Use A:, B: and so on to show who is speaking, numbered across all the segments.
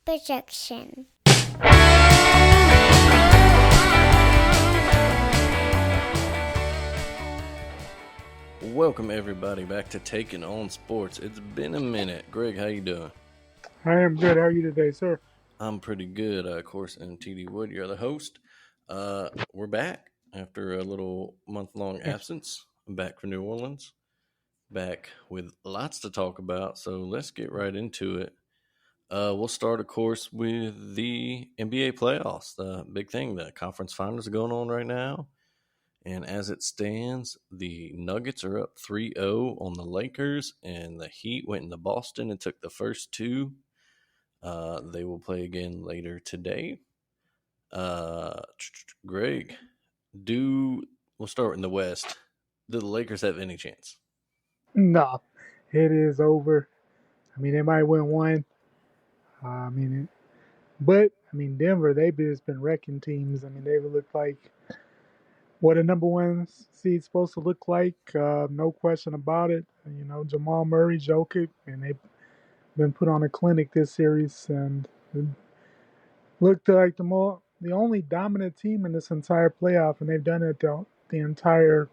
A: projection.
B: Welcome everybody back to Taking On Sports. It's been a minute. Greg, how you doing?
C: I am good. How are you today, sir?
B: I'm pretty good. Of course, and TD Wood, you're the host. We're back after a little month-long absence. I'm back from New Orleans, back with lots to talk about. So let's get right into it. We'll start, of course, with the NBA playoffs. The big thing, the conference finals are going on right now. And as it stands, the Nuggets are up 3-0 on the Lakers, and the Heat went into Boston and took the first two. They will play again later today. Greg, we'll start in the West. Do the Lakers have any chance?
C: No, it is over. I mean, they might win one. Denver, they've just been wrecking teams. I mean, they've looked like what a number one seed's supposed to look like. No question about it. You know, Jamal Murray, Jokic, and they've been put on a clinic this series and it looked like the only dominant team in this entire playoff, and they've done it the entire,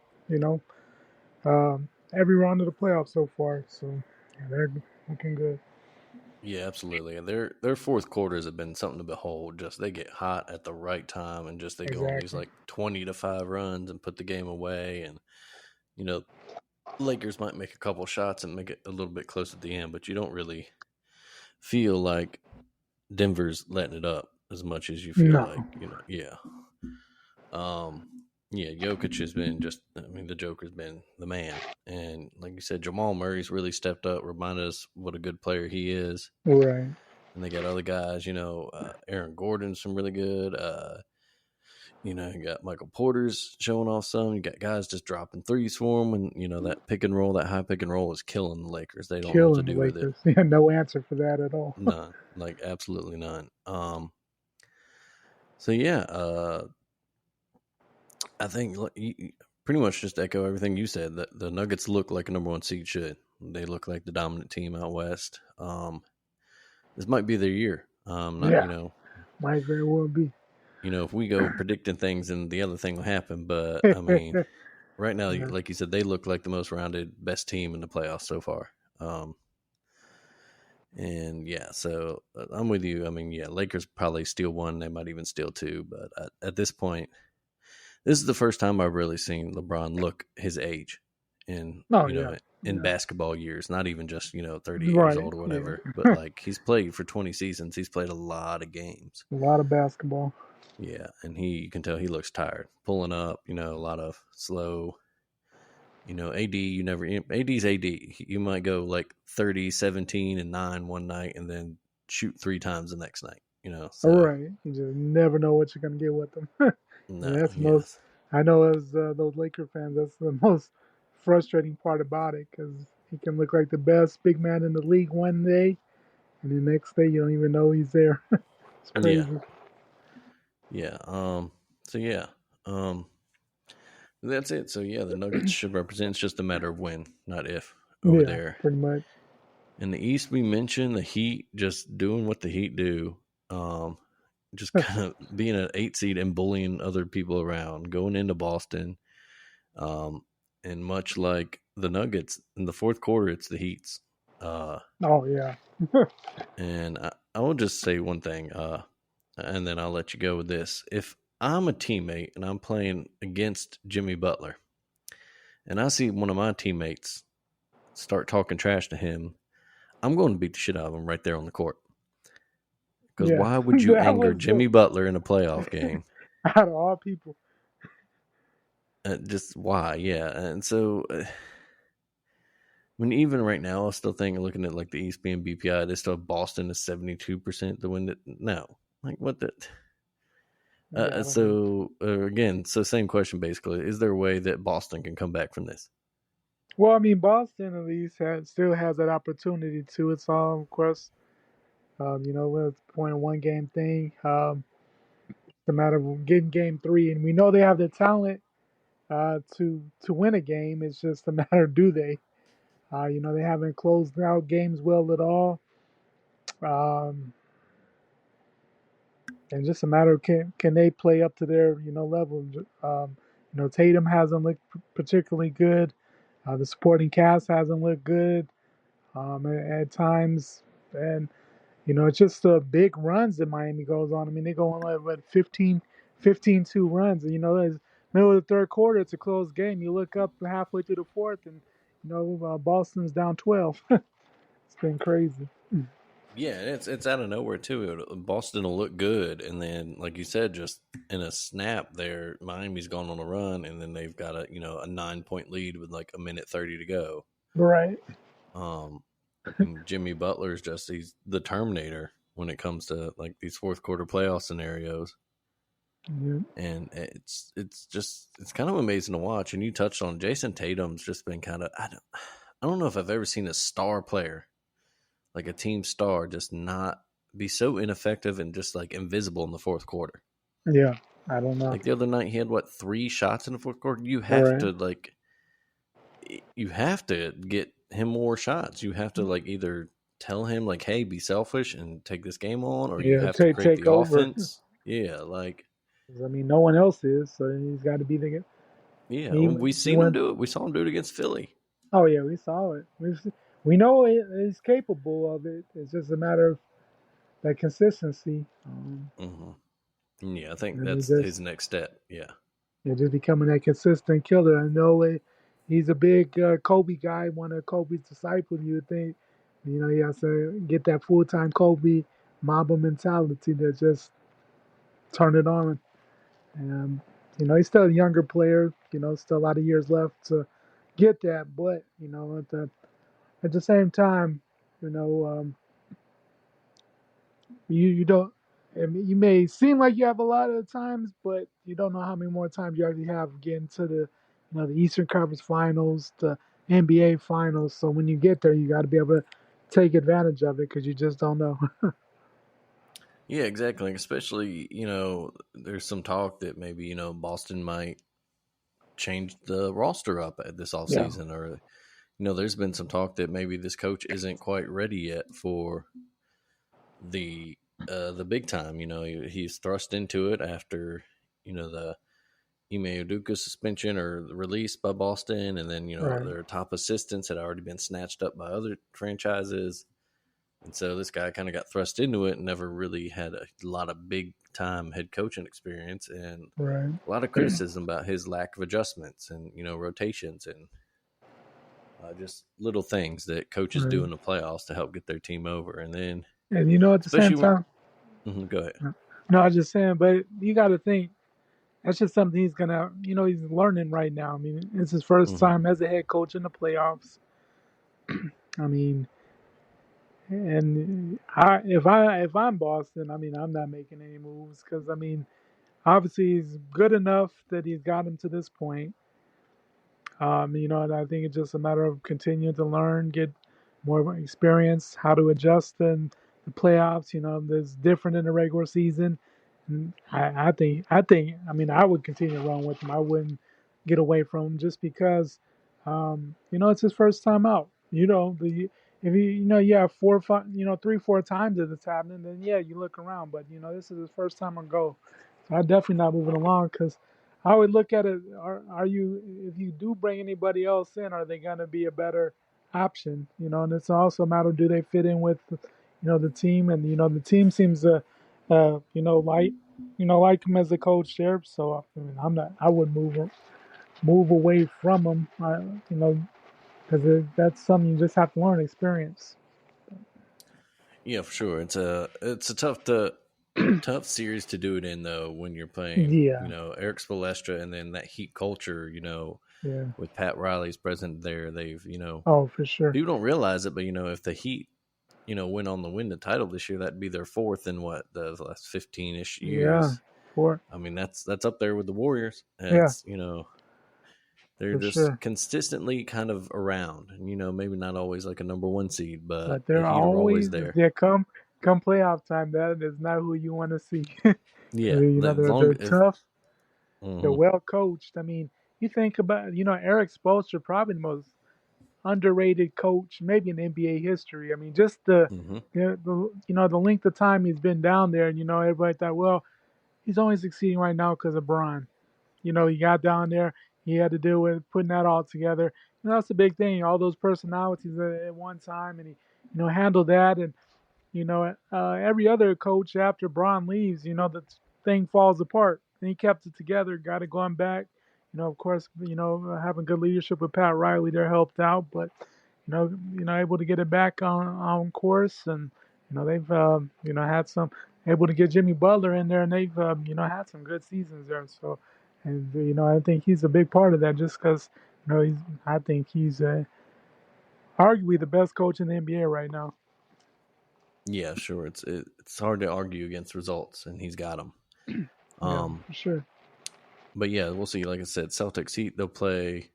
C: every round of the playoffs so far. So yeah, they're looking good.
B: Yeah, absolutely. And their fourth quarters have been something to behold. Just they get hot at the right time, and just they go on these
C: Exactly.
B: like 20-5 runs and put the game away. And you know, Lakers might make a couple shots and make it a little bit close at the end, but you don't really feel like Denver's letting it up as much as you feel
C: No.
B: like, yeah. Um, yeah, Jokic has been the Joker's been the man. And like you said, Jamal Murray's really stepped up, reminded us what a good player he is.
C: Right.
B: And they got other guys, Aaron Gordon's some really good. You got Michael Porter's showing off some. You got guys just dropping threes for him. And, that pick and roll, that high pick and roll is killing the Lakers. They don't know what to
C: Killing the
B: do with it.
C: Lakers. Yeah, no answer for that at all.
B: None. Like, absolutely none. So, yeah, I think you pretty much just echo everything you said. That the Nuggets look like a number one seed should. They look like the dominant team out west. This might be their year. Not
C: Yeah, might very well be.
B: if we go predicting things and the other thing will happen. But I mean, right now,
C: Yeah.
B: like you said, they look like the most rounded, best team in the playoffs so far. And yeah, so I'm with you. I mean, yeah, Lakers probably steal one. They might even steal two. But at this point, this is the first time I've really seen LeBron look his age in,
C: Oh yeah.
B: in
C: Yeah.
B: basketball years, not even just, 38 years
C: Right.
B: old or whatever, but
C: Yeah.
B: like he's played for 20 seasons. He's played a lot of games.
C: A lot of basketball.
B: Yeah. And you can tell he looks tired pulling up, a lot of slow, AD's AD. You might go like 30, 17 and 9 one night and then shoot 3 times the next night,
C: All
B: so
C: right. You just never know what you're gonna get with them.
B: no,
C: And that's the most.
B: yes.
C: I know as those Laker fans, that's the most frustrating part about it because he can look like the best big man in the league one day, and the next day you don't even know he's there. It's
B: Yeah.
C: crazy.
B: Yeah. So yeah. That's it. So yeah, the Nuggets should represent. It's just a matter of when, not if, over
C: Yeah,
B: there.
C: pretty much.
B: In the East, we mentioned the Heat just doing what the Heat do. Just kind of being an 8 seed and bullying other people around, going into Boston. And much like the Nuggets in the fourth quarter, it's the Heat's.
C: Oh yeah.
B: And I will just say one thing, and then I'll let you go with this. If I'm a teammate and I'm playing against Jimmy Butler, and I see one of my teammates start talking trash to him, I'm going to beat the shit out of him right there on the court. Because
C: Yeah.
B: why would you
C: That
B: anger
C: was
B: Jimmy Butler in a playoff game?
C: out of all people.
B: Just why? Yeah. And so, even right now, I still think looking at like the East being BPI, they still have Boston is 72% to win it. No. Like, what the.
C: Yeah, I don't know.
B: Again, same question basically. Is there a way that Boston can come back from this?
C: Well, I mean, Boston at least still has that opportunity to. It's all, of course, it's a point of one game thing. It's a matter of getting game three, and we know they have the talent to win a game. It's just a matter of do they. They haven't closed out games well at all. Um, and just a matter of can they play up to their level. Tatum hasn't looked particularly good. The supporting cast hasn't looked good at times, and it's just the big runs that Miami goes on. I mean, they go on like what 15-2 runs, and it's middle of the third quarter. It's a close game. You look up halfway through the fourth, and Boston's down 12. It's been crazy.
B: Yeah, it's out of nowhere too. Boston will look good, and then, like you said, just in a snap, there Miami's gone on a run, and then they've got a 9 point lead with like a minute 30 to go.
C: Right.
B: Um, and Jimmy Butler's he's the Terminator when it comes to like these fourth quarter playoff scenarios.
C: Yeah.
B: And it's kind of amazing to watch. And you touched on Jason Tatum's just been kind of I don't know if I've ever seen a star player, like a team star, just not be so ineffective and just like invisible in the fourth quarter.
C: Yeah, I don't know.
B: Like the other night, he had 3 shots in the fourth quarter. You have to get him more shots. You have to like either tell him like, hey, be selfish and take this game on, or you
C: Yeah,
B: have to create
C: take
B: the
C: over.
B: offense. Yeah, like.
C: I mean, no one else is, so he's got to be the.
B: Yeah, we seen him do it. We saw him do it against Philly.
C: Oh yeah, we saw it. We know he's capable of it. It's just a matter of that consistency.
B: Yeah, I think that's his next step. Yeah,
C: just becoming that consistent killer. I know he's a big Kobe guy, one of Kobe's disciples. You would think, he has to get that full-time Kobe Mamba mentality to just turn it on. And he's still a younger player. Still a lot of years left to get that. But at the same time, you don't. I mean, you may seem like you have a lot of times, but you don't know how many more times you actually have getting to the Eastern Conference Finals, the NBA Finals. So when you get there, you got to be able to take advantage of it because you just don't know.
B: yeah, exactly. Especially, there's some talk that maybe Boston might change the roster up at this offseason, or there's been some talk that maybe this coach isn't quite ready yet for the big time. He's thrust into it after the Ime Udoka suspension or released by Boston, and then
C: Right.
B: their top assistants had already been snatched up by other franchises, and so this guy kind of got thrust into it and never really had a lot of big time head coaching experience, and
C: Right.
B: a lot of criticism about his lack of adjustments and rotations and just little things that coaches do in the playoffs to help get their team over, and then
C: at the same time.
B: Go ahead.
C: No, I was just saying, but you got to think that's just something he's gonna, he's learning right now. I mean, it's his first time as a head coach in the playoffs. I mean, and if I'm Boston, I mean, I'm not making any moves because I mean, obviously he's good enough that he's got him to this point. And I think it's just a matter of continuing to learn, get more experience, how to adjust in the playoffs. There's different in the regular season. And I think, I mean, I would continue to run with him. I wouldn't get away from him just because, it's his first time out. If you have 4 or 5, 3, 4 times that it's happening, then yeah, you look around. But this is his first time on go, so I'm definitely not moving along because I would look at it. Are you if you do bring anybody else in, are they going to be a better option? And it's also a matter of do they fit in with the team, and the team seems to like him as a coach there. So I mean, I would move away from him. Because that's something you just have to learn, experience.
B: Yeah, for sure. It's a tough series to do it in though when you're playing.
C: Yeah.
B: Eric Spoelstra, and then that Heat culture.
C: Yeah.
B: With Pat Riley's present there, they've
C: Oh, for sure.
B: People don't realize it, but if the Heat went on to win the title this year, that'd be their fourth in what the last 15-ish years.
C: Yeah. 4.
B: I mean, that's up there with the Warriors.
C: It's,
B: they're
C: for
B: just
C: sure.
B: consistently kind of around, and maybe not always like a number 1 seed, but
C: they're
B: the Heat are always there.
C: Yeah, come playoff time, that is not who you want to see.
B: Yeah,
C: they're tough. They're well coached. I mean, you think about Eric Spoelstra, probably the most underrated coach, maybe in NBA history. I mean, just the,
B: Hmm.
C: the length of time he's been down there, and everybody thought, well, he's only succeeding right now because of Bron. He got down there, he had to deal with putting that all together. That's the big thing, all those personalities at one time, and he, handled that. And every other coach after Braun leaves, the thing falls apart. And he kept it together, got it going back. Of course, having good leadership with Pat Riley there helped out, but able to get it back on course, and they've had some able to get Jimmy Butler in there, and they've had some good seasons there. So, and I think he's a big part of that, just because I think he's arguably the best coach in the NBA right now.
B: Yeah, sure. It's hard to argue against results, and he's got them.
C: Yeah, for sure.
B: But yeah, we'll see. Like I said, Celtics Heat, they'll play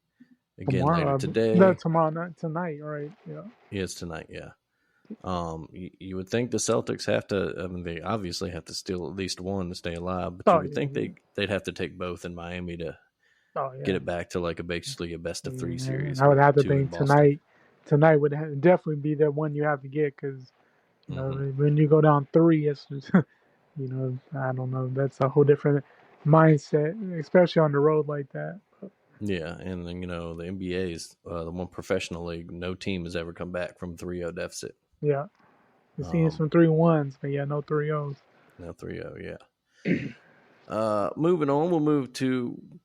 B: again later
C: Tomorrow, no,
B: today.
C: tomorrow night, tonight, right? Yeah.
B: Yeah, it's tonight. Yeah. You would think the Celtics have to. I mean, they obviously have to steal at least one to stay alive, but you
C: Oh
B: would
C: yeah.
B: think they'd have to take both in Miami to
C: Oh
B: get
C: yeah.
B: it back to like basically a best of three
C: And
B: series
C: I would
B: with
C: have to
B: two in
C: think
B: Boston.
C: tonight would definitely be the one you have to get, because
B: Hmm.
C: when you go down three, it's just, I don't know, that's a whole different mindset, especially on the road like that.
B: Yeah, and then the NBA is the one professional league. No team has ever come back from 3-0 deficit.
C: Yeah, we've seen
B: Um,
C: some 3-1s, but yeah, no 3-0s.
B: Now 3-0, yeah. Moving on,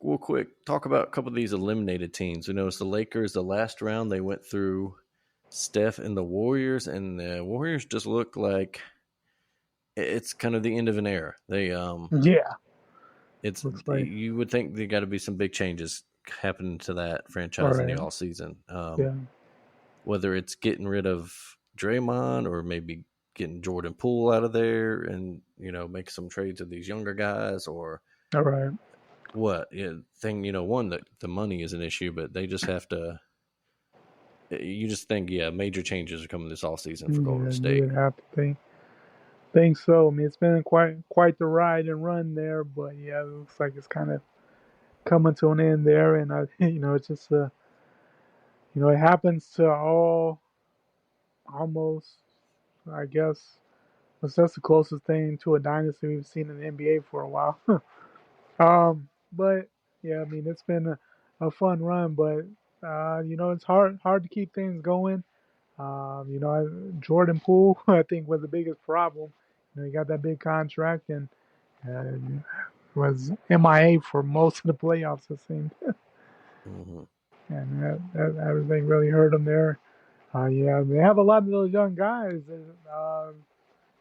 B: we'll quick talk about a couple of these eliminated teams. We noticed the Lakers, the last round, they went through Steph and the Warriors, and the Warriors just look like it's kind of the end of an era.
C: Yeah,
B: It's
C: looks like.
B: you would think there got to be some big changes happening to that
C: All
B: franchise in the
C: right.
B: all season.
C: Yeah.
B: Whether it's getting rid of Draymond or maybe getting Jordan Poole out of there and make some trades of these younger guys, or
C: All right.
B: what one, that the money is an issue, but they just have to. You just think, yeah, major changes are coming this off season for Golden
C: Yeah, you
B: State.
C: would have to think so. I mean, it's been quite the ride and run there, but yeah, it looks like it's kind of coming to an end there. And it's just it happens to all, almost, I guess. That's the closest thing to a dynasty we've seen in the NBA for a while. But yeah, I mean, it's been a fun run, but it's hard to keep things going. Jordan Poole, I think, was the biggest problem. He got that big contract, and uh, was MIA for most of the playoffs, it seemed.
B: Hmm.
C: And everything really hurt him there. Yeah, they have a lot of those young guys.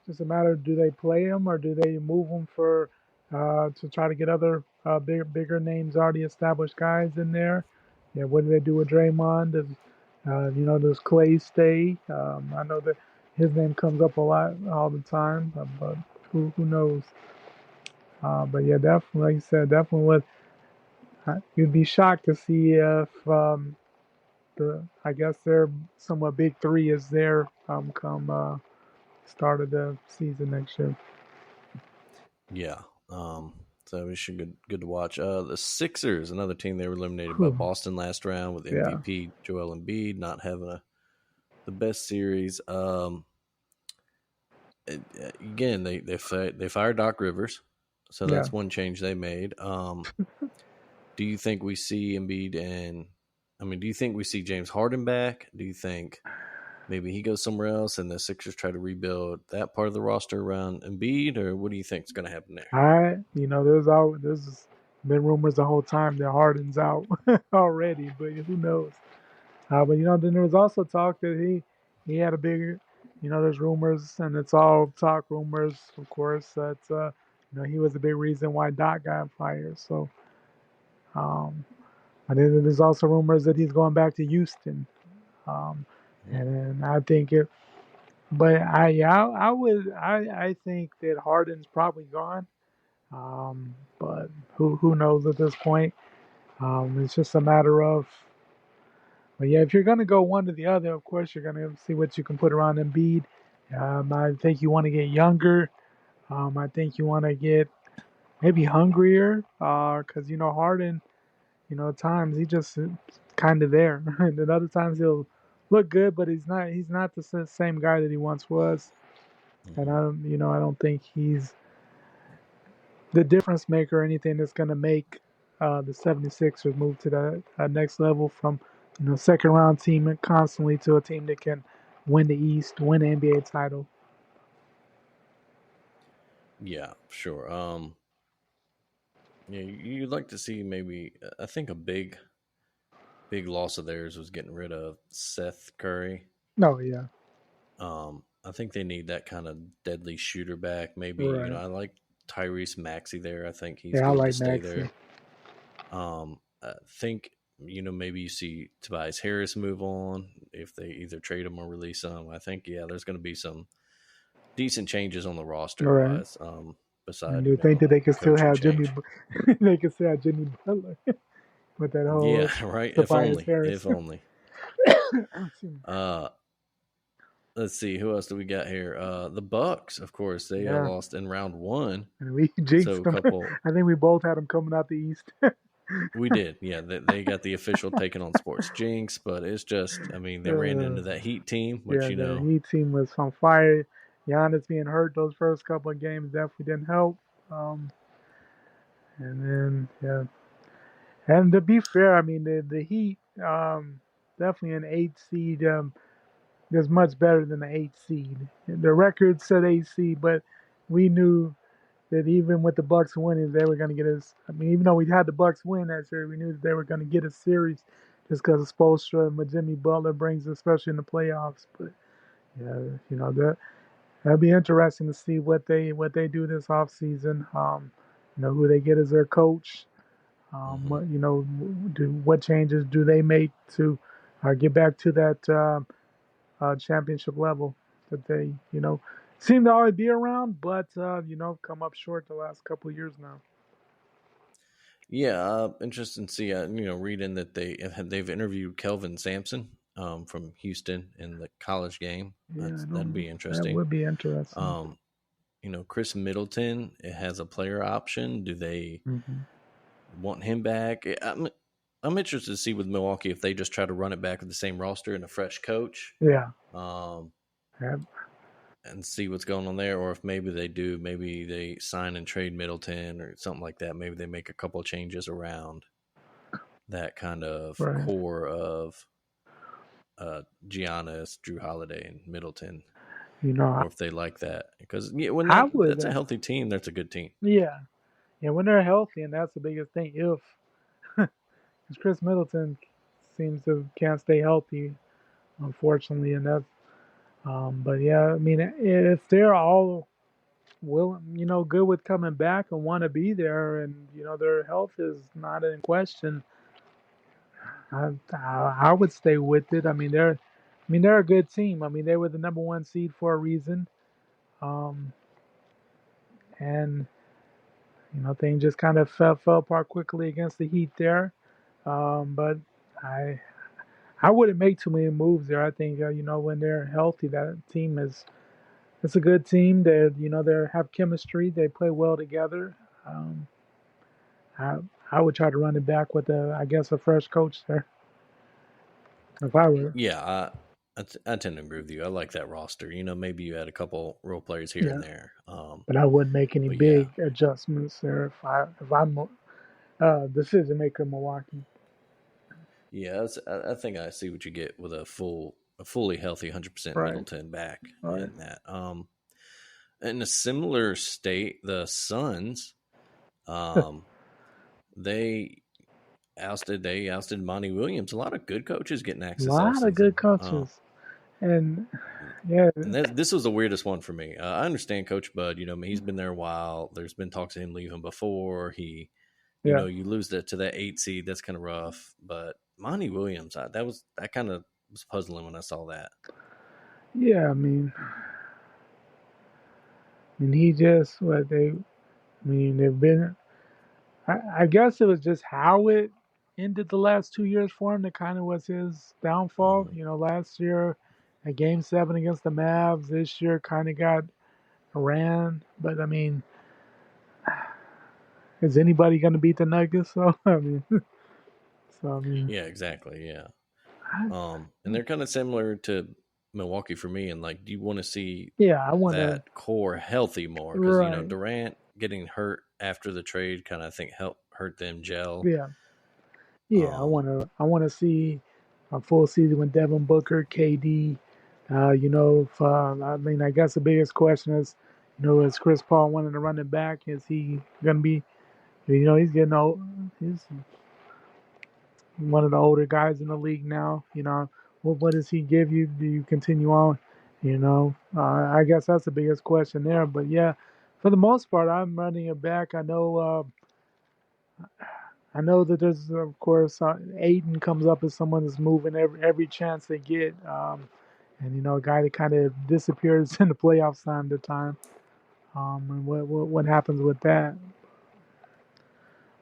C: Just a matter of, do they play them, or do they move them for to try to get other bigger names, already established guys in there? Yeah, what do they do with Draymond? Does Clay stay? I know that his name comes up a lot all the time, but who knows? But yeah, definitely, like you said, definitely would. You'd be shocked to see if I guess their somewhat big three is there come start of the season next year.
B: Yeah. So we should good to watch. The Sixers, another team, they were eliminated by
C: Whew.
B: Boston last round with
C: Yeah,
B: MVP Joel Embiid not having the best series. Again, they fired Doc Rivers, so
C: yeah.
B: that's one change they made. Do you think we see Embiid do you think we see James Harden back? Do you think maybe he goes somewhere else and the Sixers try to rebuild that part of the roster around Embiid, or what do you think is going to happen there?
C: There's been rumors the whole time that Harden's out already, but who knows? But then there was also talk that he had a bigger, there's rumors, and it's all talk rumors, of course, that he was a big reason why Doc got fired. So, um, and then there's also rumors that he's going back to Houston, um,
B: Mhm.
C: and I think it. But I think that Harden's probably gone. But who knows at this point? It's just a matter of. But yeah, if you're gonna go one to the other, of course you're gonna see what you can put around Embiid. I think you want to get younger. I think you want to get maybe hungrier. Because Harden, at times he just kind of there, and then other times he'll look good, but he's not the same guy that he once was. And
B: Hmm.
C: I don't think he's the difference maker or anything that's going to make the 76ers move to the next level from second round team and constantly to a team that can win the East, win the NBA title.
B: Yeah, sure. Yeah, you'd like to see maybe. I think a big loss of theirs was getting rid of Seth Curry.
C: No, yeah,
B: I think they need that kind of deadly shooter back. Maybe
C: right.
B: I like Tyrese Maxey there. I think he's
C: Yeah, I
B: good to
C: like
B: stay
C: Maxi.
B: there. I think maybe you see Tobias Harris move on if they either trade him or release him. I think there's going to be some decent changes on the roster
C: Right.
B: wise.
C: And
B: Beside
C: you think that they
B: a
C: could still
B: coaching
C: have Jimmy,
B: change.
C: they could still have Jimmy Butler with that
B: Yeah,
C: whole
B: right. If
C: Tobias
B: only.
C: Harris.
B: If only. Uh, let's see who else do we got here. The Bucks, of course, they
C: Yeah,
B: lost in round one.
C: and we
B: So
C: jinxed
B: a
C: them.
B: couple
C: I think we both had them coming out the East.
B: we did, yeah. They got the official taking on sports jinx, but it's just, they ran
C: uh,
B: into that Heat team, which
C: Yeah, the Heat team was on fire. Giannis being hurt those first couple of games definitely didn't help. Um, and then yeah, and to be fair, I mean the Heat definitely an 8 seed is much better than the 8 seed. The record said 8 seed, but we knew that even with the Bucks winning, they were going to get us. I mean, even though we had the Bucks win that series, we knew that they were going to get a series just because of Spoelstra and what Jimmy Butler brings, especially in the playoffs. But yeah, that'd be interesting to see what they do this offseason. Who they get as their coach.
B: hmm
C: What changes do they make to get back to that championship level that they seem to always be around, but come up short the last couple of years now.
B: Yeah, interesting to see. Reading that they've interviewed Kelvin Sampson from Houston in the college game.
C: Yeah, I
B: That'd
C: don't.
B: be
C: That
B: interesting.
C: would be interesting.
B: Um, Chris Middleton, it has a player option. Do they
C: Hmm.
B: want him back? I'm interested to see with Milwaukee if they just try to run it back with the same roster and a fresh coach.
C: Yeah.
B: Um,
C: Yeah.
B: and see what's going on there, or if maybe they do, maybe they sign and trade Middleton or something like that. Maybe they make a couple of changes around that kind of
C: Right.
B: core of Giannis, Drew Holiday, and Middleton,
C: You know, I,
B: or if they like that because when
C: I would.
B: that's a healthy team, that's a good team.
C: Yeah. Yeah. When they're healthy, and that's the biggest thing. If 'cause Chris Middleton seems to can't stay healthy, unfortunately, and that's. But yeah, I mean, if they're all good with coming back and want to be there, and their health is not in question, I would stay with it. I mean they're a good team. I mean they were the number one seed for a reason, um, and things just kind of fell apart quickly against the Heat there. But I I wouldn't make too many moves there. I think when they're healthy, that team is it's a good team. They have chemistry. They play well together. Um, I I would try to run it back with I guess a fresh coach there if I were.
B: Yeah, I tend to agree with you. I like that roster. Maybe you had a couple role players here and
C: Yeah,
B: there.
C: but I wouldn't make any
B: But yeah,
C: big adjustments there if I'm decision maker in Milwaukee.
B: yeah, I think I see what you get with a fully healthy 100%
C: Right.
B: Middleton back
C: Right.
B: in that. In a similar state, the Suns, um, they they ousted Monty Williams. A lot of good coaches getting
C: A
B: axed this
C: lot of good
B: offseason.
C: coaches, and yeah,
B: And this was the weirdest one for me. I understand Coach Bud. He's been there a while. There's been talks of him leaving before.
C: yeah,
B: You lose to that 8 seed. That's kind of rough. But Monty Williams, that kind of was puzzling when I saw that.
C: yeah. I mean, he just what they. I mean, they've been. I guess it was just how it ended the last 2 years for him that kind of was his downfall.
B: Hmm.
C: Last year, a game seven against the Mavs. This year, kind of got ran. But I mean, is anybody going to beat the Nuggets? So I mean,
B: Yeah, exactly. Yeah. And they're kind of similar to Milwaukee for me. And like, do you want to see
C: Yeah, I want to.
B: that core healthy more? Because
C: Right.
B: Durant getting hurt after the trade kind of, I think, helped hurt them gel.
C: Yeah. Yeah, I
B: Um,
C: want to. I want to see a full season with Devin Booker, KD. If, I mean, I guess the biggest question is, is Chris Paul wanting to run it back? Is he going to be? He's getting old. He's one of the older guys in the league now. What does he give you? Do you continue on? I guess that's the biggest question there. But yeah, for the most part, I'm running it back. I know. I know that there's, of course, Aiden comes up as someone that's moving every chance they get, and a guy that kind of disappears in the playoffs time to time. And what happens with that?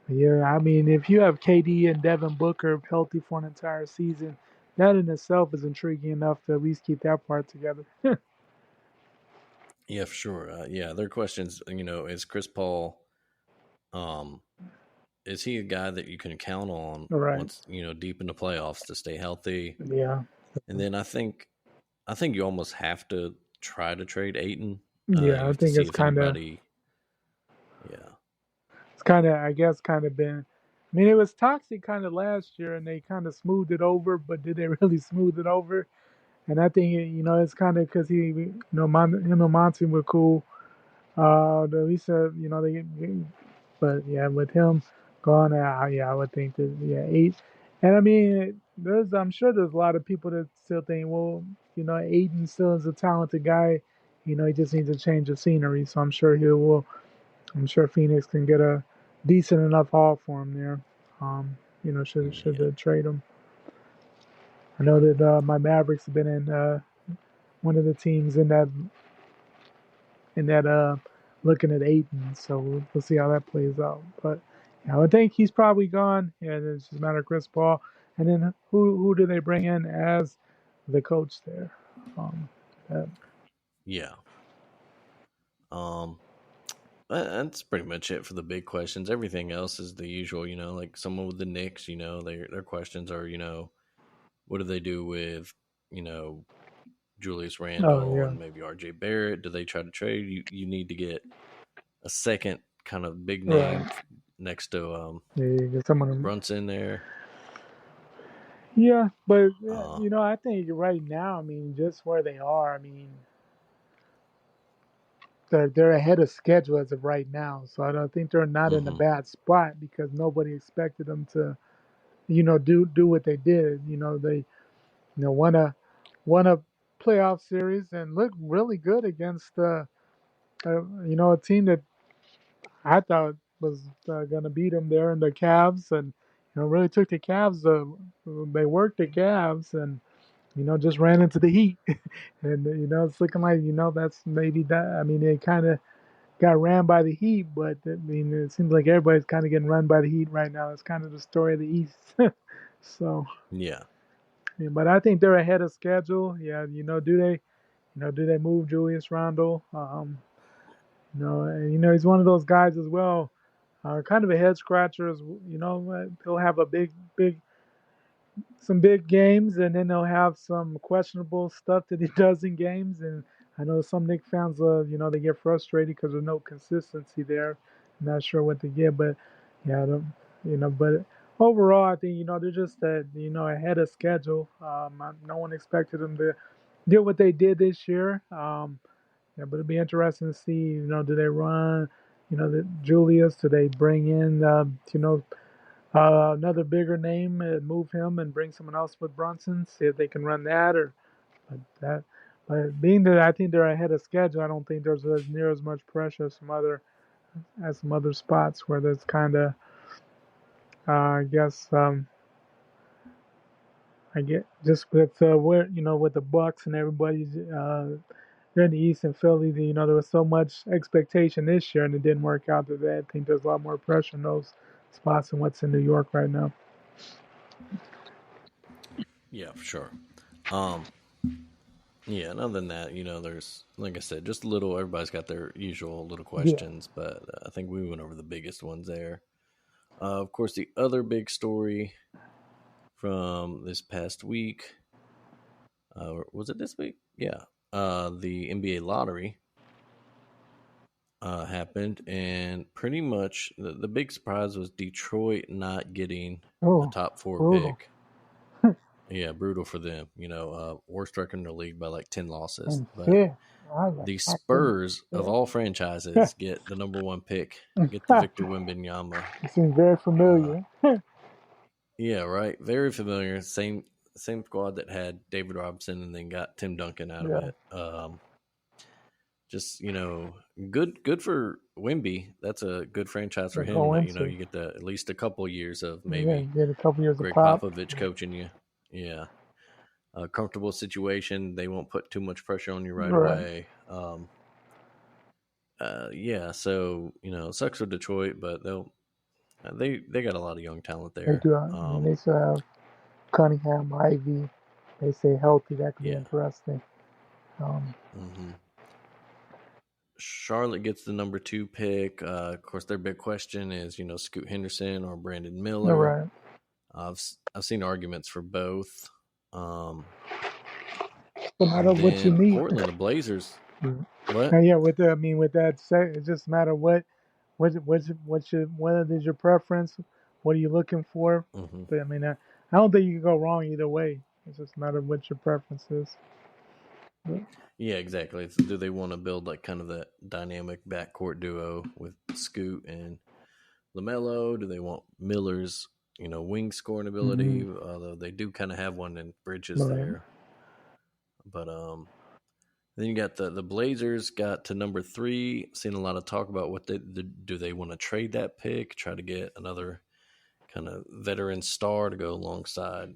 C: Yeah, I mean, if you have KD and Devin Booker healthy for an entire season, that in itself is intriguing enough to at least keep that part together.
B: yeah, for sure. Yeah, their questions, is Chris Paul, um, is he a guy that you can count on
C: All right.
B: once, deep in the playoffs to stay healthy?
C: Yeah.
B: And then I think you almost have to try to trade Aiton.
C: Yeah,
B: You
C: I
B: have to
C: think
B: see if anybody, yeah,
C: it's kind of, I guess, kind of been. I mean, it was toxic kind of last year, and they kind of smoothed it over. But did they really smooth it over? And I think it's kind of because him and Monty were cool. At least but yeah, with him gone, yeah, I would think that yeah, eight. And I mean, I'm sure there's a lot of people that still think, well, Aiden still is a talented guy. He just needs to change the scenery. So I'm sure he will. I'm sure Phoenix can get a decent enough haul for him there. Should
B: yeah,
C: they trade him? I know that my Mavericks have been in one of the teams in that looking at Aiton, so we'll see how that plays out. But yeah, I think he's probably gone. Yeah, it's just a matter of Chris Paul, and then who do they bring in as the coach there? Um, uh,
B: yeah. Um, that's pretty much it for the big questions. Everything else is the usual, like someone with the Knicks, their questions are, what do they do with, you know, Julius
C: oh
B: Randle
C: yeah,
B: and maybe RJ Barrett? Do they try to trade? You need to get a second kind of big name
C: right.
B: next to
C: Yeah, you get someone.
B: Brunson there.
C: Yeah, but
B: Uh,
C: I think right now, I mean, just where they are, I mean, they're ahead of schedule as of right now. So I don't think they're not in a
B: hmm
C: bad spot because nobody expected them to, do what they did. They won a playoff series and looked really good against a team that I thought was going to beat them there in the Cavs, and really took the Cavs. They worked the Cavs and just ran into the Heat, and it's looking like that's maybe that. I mean, they kind of got ran by the Heat, but I mean, it seems like everybody's kind of getting run by the Heat right now. It's kind of the story of the East. So,
B: yeah,
C: yeah, but I think they're ahead of schedule. Yeah, do they move Julius Randle? And, he's one of those guys as well. Kind of a head scratcher. He'll have some big games, and then they'll have some questionable stuff that he does in games. And I know some Knicks fans, they get frustrated because there's no consistency there. Not sure what to get, but yeah, I don't, but overall, I think they're just ahead of schedule. No one expected them to do what they did this year. Yeah, but it'd be interesting to see. Do they run? The Julius? Do they bring in? Another bigger name and move him and bring someone else with Brunson. See if they can run that or but that. But being that I think they're ahead of schedule, I don't think there's as near as much pressure as some other spots where there's kind of I guess I get just with where with the Bucks and everybody's they're in the East and Philly. There was so much expectation this year and it didn't work out. That I think there's a lot more pressure in those spots than what's in New York right now.
B: yeah, for sure. Um, yeah, and other than that, there's like I said, just a little. Everybody's got their usual little
C: Yeah.
B: questions, but I think we went over the biggest ones there. Of course, the other big story from this past week. Was it this week? Yeah. The NBA lottery happened, and pretty much the big surprise was Detroit not getting a
C: Oh,
B: top 4
C: brutal.
B: pick. Yeah, brutal for them. Worst record in the league by like 10 losses.
C: And
B: But
C: yeah,
B: the
C: I couldn't.
B: Spurs of
C: Yeah.
B: all franchises get the number 1 pick, get the Victor Wembanyama.
C: It seems very familiar.
B: Yeah, right. Very familiar. Same squad that had David Robinson and then got Tim Duncan out
C: Yeah.
B: of it. Just good for Wemby. That's a good franchise for
C: To
B: him.
C: go
B: That,
C: into.
B: You get at least a couple years of
C: Yeah,
B: maybe
C: get a couple years of
B: Greg
C: pop.
B: Popovich coaching you. Yeah, a comfortable situation. They won't put too much pressure on you right away. Yeah. So sucks for Detroit, but they got a lot of young talent
C: They
B: there.
C: do. I mean, they still have Cunningham, Ivy. They stay healthy. That could be interesting.
B: Charlotte gets the number 2 pick. Of course, their big question is, Scoot Henderson or Brandon Miller.
C: Right.
B: I've seen arguments for both.
C: No matter what you need.
B: Portland, the Blazers.
C: What? Yeah, with that said, it just matter what is your preference? What are you looking for? But I mean, I don't think you can go wrong either way. It's just a matter of what your preference is.
B: Yeah, exactly. Do they want to build like kind of that dynamic backcourt duo with Scoot and LaMelo? Do they want Miller's, wing scoring ability? Although they do kind of have one in Bridges there. But then you got the Blazers got to number 3. Seen a lot of talk about what do they want to trade that pick, try to get another kind of veteran star to go alongside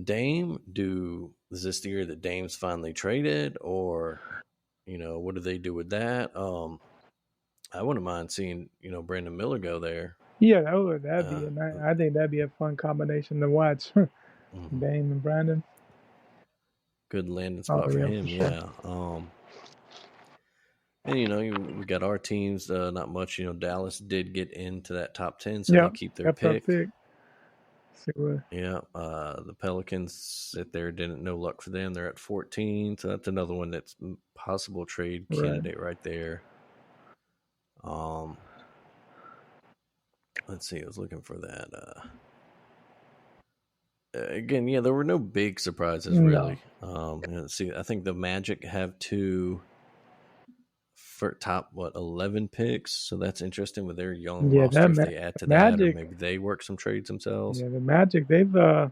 B: Dame. Is this the year that Dame's finally traded, or what do they do with that? I wouldn't mind seeing Brandon Miller go there.
C: Yeah, that'd be I think that'd be a fun combination to watch. Dame and Brandon.
B: Good landing spot for him.
C: For sure.
B: Yeah. And we got our teams. Not much. Dallas did get into that top 10, so they keep their pick. Yeah. The Pelicans sit there. Didn't no luck for them. They're at 14, so that's another one that's possible trade candidate right there. Let's see. I was looking for that. Again, there were no big surprises really. See, I think the Magic have 2 for top 11 picks, so that's interesting with their young roster. If they add to that, or maybe they work some trades themselves.
C: Yeah, the Magic, they've they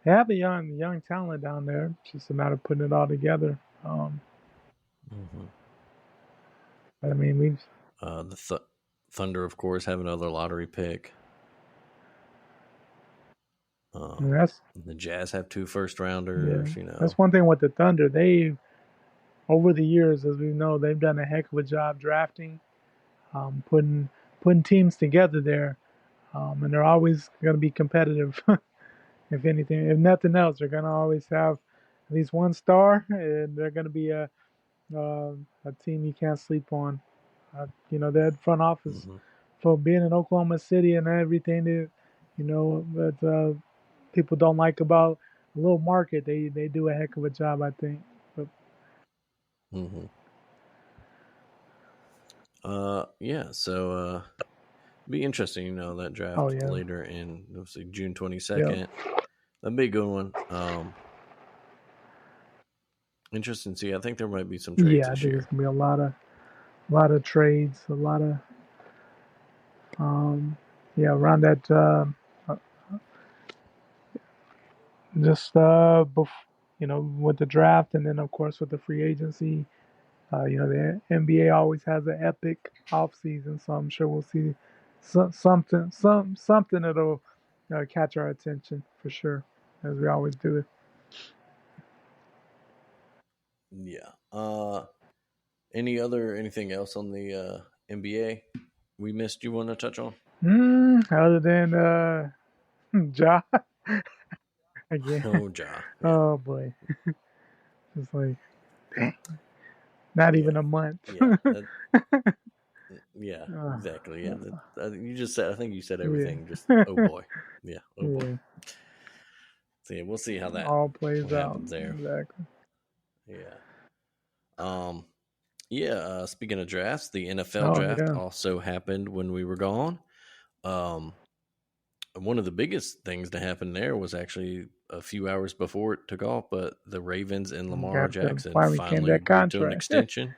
C: have a young talent down there. It's just a matter of putting it all together. But I mean, we've
B: the Thunder, of course, have another lottery pick. The Jazz have 2 first rounders.
C: That's one thing with the Thunder. They've over the years, as we know, they've done a heck of a job drafting, putting teams together there, and they're always going to be competitive. If anything, if nothing else, they're going to always have at least one star, and they're going to be a team you can't sleep on. That front office for being in Oklahoma City and everything that people don't like about a little market, they do a heck of a job, I think. But,
B: so be interesting, that draft later in June 22nd. That'd be a good one. Interesting to see. I think there might be some trades this year.
C: I think there's gonna be a lot of trades, a lot of around that with the draft, and then of course with the free agency. The NBA always has an epic off season, so I'm sure we'll see something that'll catch our attention for sure, as we always do.
B: Yeah. Anything else on the NBA we missed you want to touch on?
C: Other than Ja. Again.
B: Oh, Ja. Yeah.
C: Oh boy. It's like, dang. Not even a month.
B: Yeah,
C: Uh,
B: exactly. Yeah, you just said. I think you said everything. Just
C: yeah.
B: oh boy. Yeah, oh boy.
C: Yeah.
B: So yeah, we'll see how that
C: All plays
B: what
C: out.
B: happens there.
C: Exactly.
B: Yeah. Um. Yeah. Speaking of drafts, the NFL
C: Oh
B: draft
C: yeah.
B: also happened when we were gone. Um. One of the biggest things to happen there was actually a few hours before it took off, but the Ravens and Lamar
C: Got the
B: Jackson
C: finally came
B: finally
C: that
B: agreed to an
C: contract.
B: extension.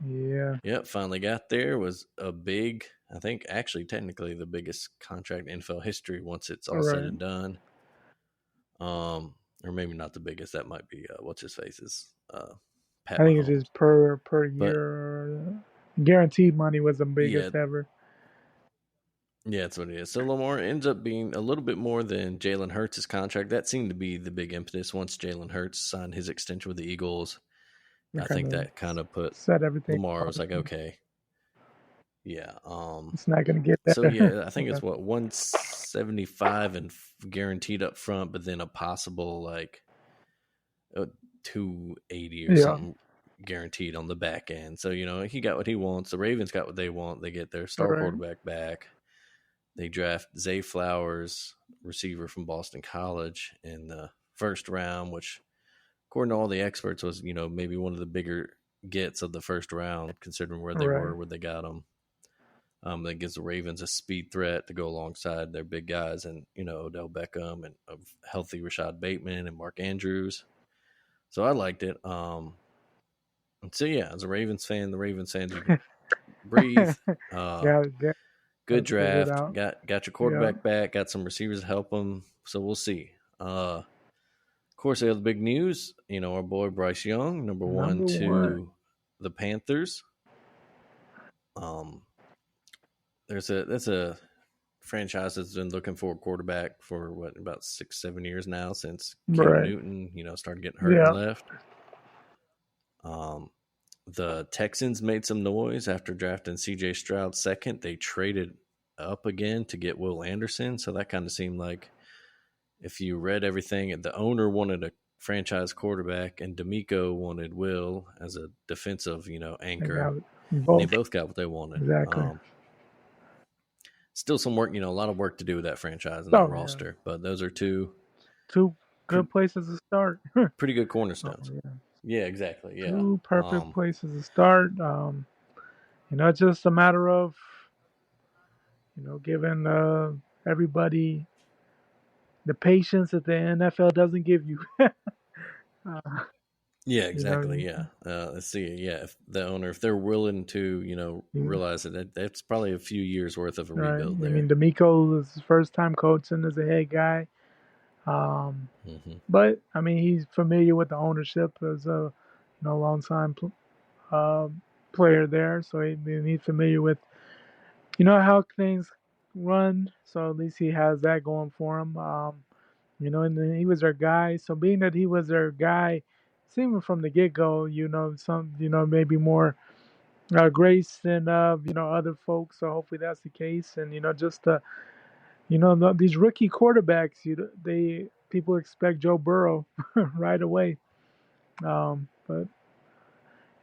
C: Yeah.
B: Yep, finally got there. Was a big, I think, actually technically the biggest contract in NFL history once it's
C: All
B: all said
C: right.
B: and done. Or maybe not the biggest. That might be what's his face's
C: I
B: Pat
C: think it's
B: Mahomes.
C: just per
B: But
C: year. Guaranteed money was the
B: yeah,
C: biggest ever.
B: yeah, that's what it is. So Lamar ends up being a little bit more than Jalen Hurts' contract. That seemed to be the big impetus once Jalen Hurts signed his extension with the Eagles.
C: It
B: I
C: kind
B: think
C: of
B: that kind of put
C: set everything
B: Lamar was
C: apart.
B: like, okay, yeah.
C: It's not going to get
B: So
C: better.
B: yeah, I think it's what 175 and guaranteed up front, but then a possible like 280 or
C: Yeah.
B: something guaranteed on the back end. So he got what he wants. The Ravens got what they want. They get their
C: All
B: star
C: right.
B: quarterback back. They draft Zay Flowers, receiver from Boston College, in the first round, which according to all the experts was maybe one of the bigger gets of the first round, considering where
C: All
B: they
C: right.
B: were, where they got them. That gives the Ravens a speed threat to go alongside their big guys, and Odell Beckham and a healthy Rashad Bateman and Mark Andrews. So I liked it. And so yeah, as a Ravens fan, the Ravens fans, you can breathe. Uh,
C: got
B: good
C: to figure it
B: draft.
C: out.
B: Got your
C: Yeah.
B: quarterback back. Got some receivers to help them. So we'll see. Of course, the other big news. Our boy Bryce Young, number one
C: Number one.
B: to the Panthers. That's a franchise that's been looking for a quarterback for about 6-7 years now, since Cam
C: Right.
B: Newton started getting hurt and
C: Yeah.
B: left. The Texans made some noise after drafting CJ Stroud second. They traded up again to get Will Anderson, so that kind of seemed like, if you read everything, the owner wanted a franchise quarterback and D'Amico wanted Will as a defensive
C: They
B: anchor.
C: got it.
B: They
C: Both.
B: both got what they wanted.
C: Exactly.
B: Still some work, a lot of work to do with that franchise and that
C: Oh yeah.
B: roster, but those are two
C: Two good places to start.
B: pretty good
C: Oh
B: cornerstones.
C: yeah.
B: Yeah, exactly. Yeah.
C: Two perfect places to start. It's just a matter of giving everybody the patience that the NFL doesn't give you. uh,
B: Yeah,
C: you know,
B: exactly. Yeah. Let's see. Yeah, if they're willing to, realize that's probably a few years worth of a
C: right.
B: rebuild
C: I
B: there.
C: mean, D'Amico is his first time coaching as a head guy.
B: Mm-hmm.
C: But I mean, he's familiar with the ownership as a long time uh, player there, so he's familiar with how things run. So at least he has that going for him. And then he was their guy. So being that he was their guy, seeming from the get go, maybe more grace than other folks. So hopefully that's the case. And just these rookie quarterbacks, they people expect Joe Burrow right away. But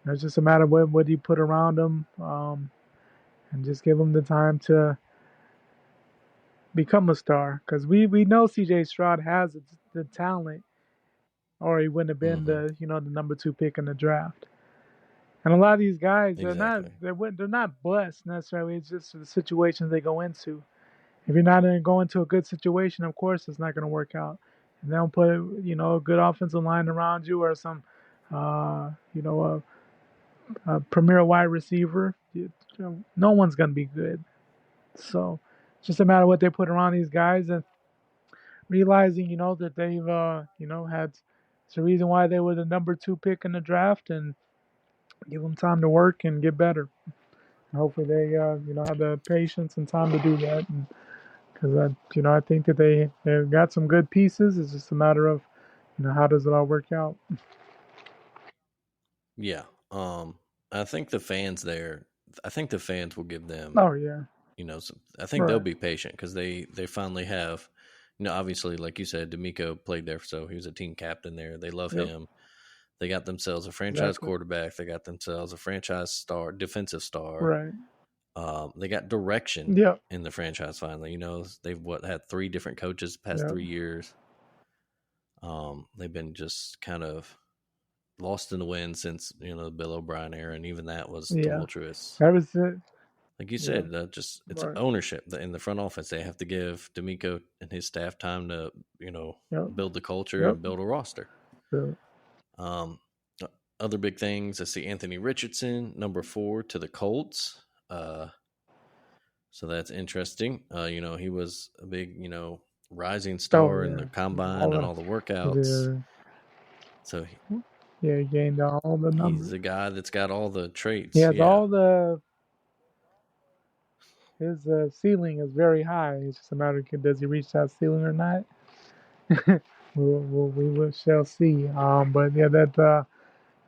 C: it's just a matter of what you put around them, and just give them the time to become a star. Because we know C.J. Stroud has the talent, or he wouldn't have been
B: Mm-hmm.
C: the number 2 pick in the draft. And a lot of these guys,
B: Exactly.
C: they're not busts necessarily. It's just the situations they go into. If you're not going to a good situation, of course it's not going to work out. And they don't put a good offensive line around you, or some a premier wide receiver. No one's going to be good. So it's just a matter of what they put around these guys, and realizing that they've had. It's the reason why they were the number 2 pick in the draft, and give them time to work and get better. And hopefully they have the patience and time to do that. Because I think that they've got some good pieces. It's just a matter of how does it all work out.
B: Yeah. I think the fans there. I think the fans will give them.
C: Oh yeah,
B: I think they'll
C: right.
B: be patient because they finally have. Obviously, like you said, D'Amico played there, so he was a team captain there. They love
C: Yep,
B: him. They got themselves a franchise
C: exactly.
B: quarterback. They got themselves a franchise star, defensive star.
C: Right.
B: They got direction
C: Yep.
B: in the franchise finally. They've had 3 different coaches the past
C: Yep.
B: 3 years. They've been just kind of lost in the wind since the Bill O'Brien era, and even that was
C: Yeah.
B: tumultuous.
C: That was it.
B: Like you
C: Yeah.
B: said, it's
C: Right.
B: ownership in the front office. They have to give D'Amico and his staff time to
C: Yep.
B: build the culture
C: Yep.
B: and build a roster.
C: So,
B: Other big things, I see Anthony Richardson, number 4 to the Colts. So that's interesting. He was a big, rising star in the combine and all the workouts. So
C: he gained all the numbers.
B: He's a guy that's got all the traits.
C: He has all the. His ceiling is very high. It's just a matter of does he reach that ceiling or not. we shall see. But yeah, that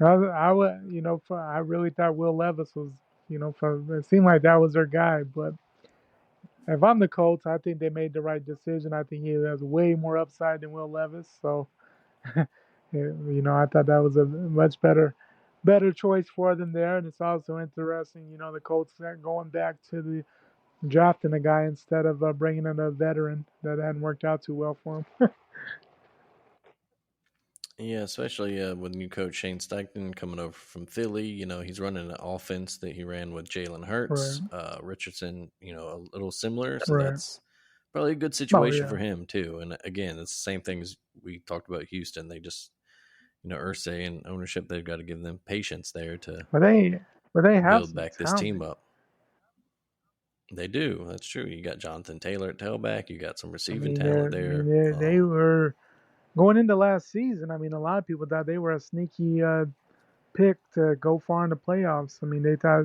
C: I would, I really thought Will Levis was, it seemed like that was their guy. But if I'm the Colts, I think they made the right decision. I think he has way more upside than Will Levis. So, I thought that was a much better choice for them there. And it's also interesting, the Colts going back to the drafting a guy instead of bringing in a veteran that hadn't worked out too well for him.
B: Yeah, especially with new coach Shane Steichen coming over from Philly. He's running an offense that he ran with Jalen Hurts.
C: Right.
B: Richardson, a little similar. So
C: Right.
B: that's probably a good situation for him, too. And again, it's the same thing as we talked about Houston. They just, Irsay and ownership, they've got to give them patience there to build back this team up. They do. That's true. You got Jonathan Taylor at tailback. You got some receiving talent there.
C: They were going into last season. I mean, a lot of people thought they were a sneaky pick to go far in the playoffs. I mean, they thought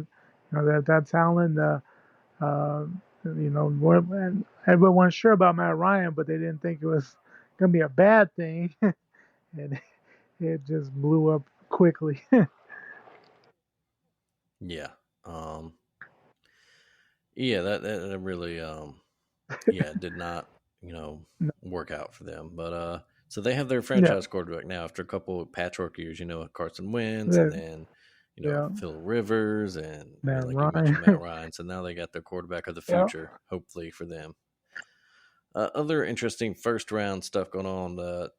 C: that talent. Everyone wasn't sure about Matt Ryan, but they didn't think it was going to be a bad thing, and it just blew up quickly.
B: Yeah. Yeah, that really, did not, work out for them. But so they have their franchise quarterback now after a couple of patchwork years. Carson Wentz, and then Phil Rivers, and
C: Matt
B: like
C: Ryan.
B: you mentioned, Matt Ryan. So now they got their quarterback of the future, hopefully for them. Other interesting first round stuff going on. The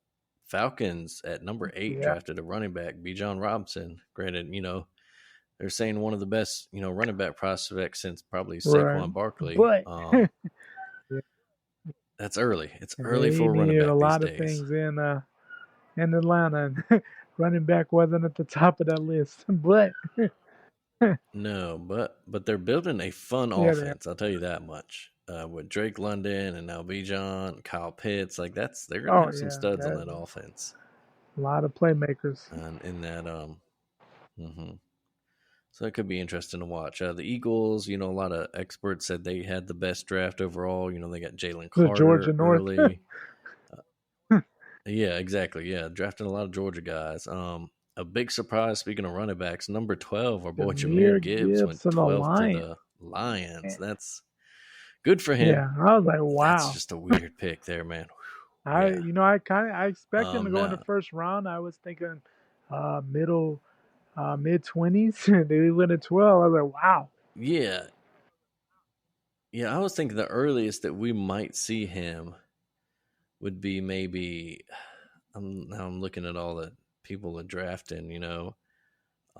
B: Falcons at number 8 drafted a running back, Bijan Robinson. Granted, they're saying one of the best, running back prospects since probably Saquon Barkley.
C: But
B: that's early. It's early for a running back
C: a lot
B: these
C: of
B: days.
C: things in Atlanta. Running back wasn't at the top of that list, but
B: no, but they're building a fun offense. I'll tell you that much. With Drake London and now Bijan, Kyle Pitts, like they're gonna have some studs on that offense.
C: A lot of playmakers.
B: And in that, So it could be interesting to watch. The Eagles, a lot of experts said they had the best draft overall. They got Jalen Carter
C: Georgia
B: early. Yeah, exactly. Yeah, drafting a lot of Georgia guys. A big surprise, speaking of running backs, number 12, our boy Jahmyr Gibbs went 12th to the Lions. That's good for him.
C: Yeah, I was like, wow.
B: That's just a weird pick there, man.
C: I expected him to go in the first round. I was thinking mid-20s. They went at 12. I was like, wow.
B: Yeah. Yeah, I was thinking the earliest that we might see him would be maybe I'm looking at all the people that drafting,